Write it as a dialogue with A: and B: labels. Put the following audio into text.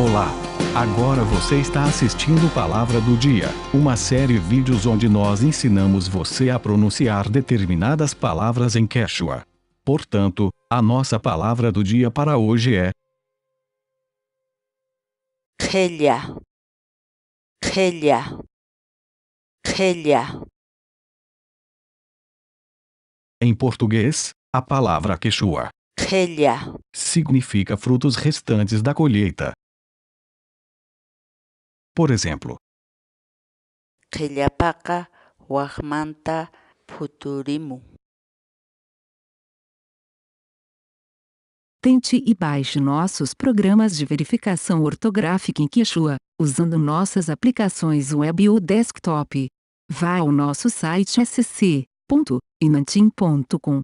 A: Olá! Agora você está assistindo Palavra do Dia, uma série de vídeos onde nós ensinamos você a pronunciar determinadas palavras em Quechua. Portanto, a nossa palavra do dia para hoje é
B: Qhella, qhella, qhella.
A: em português, a palavra Quechua
B: Qhella,
A: significa frutos restantes da colheita. Por exemplo,
B: qhellapaqa waqmanta phuturimun.
C: Tente e baixe nossos programas de verificação ortográfica em Quechua, usando nossas aplicações web ou desktop. Vá ao nosso site sc.inantim.com.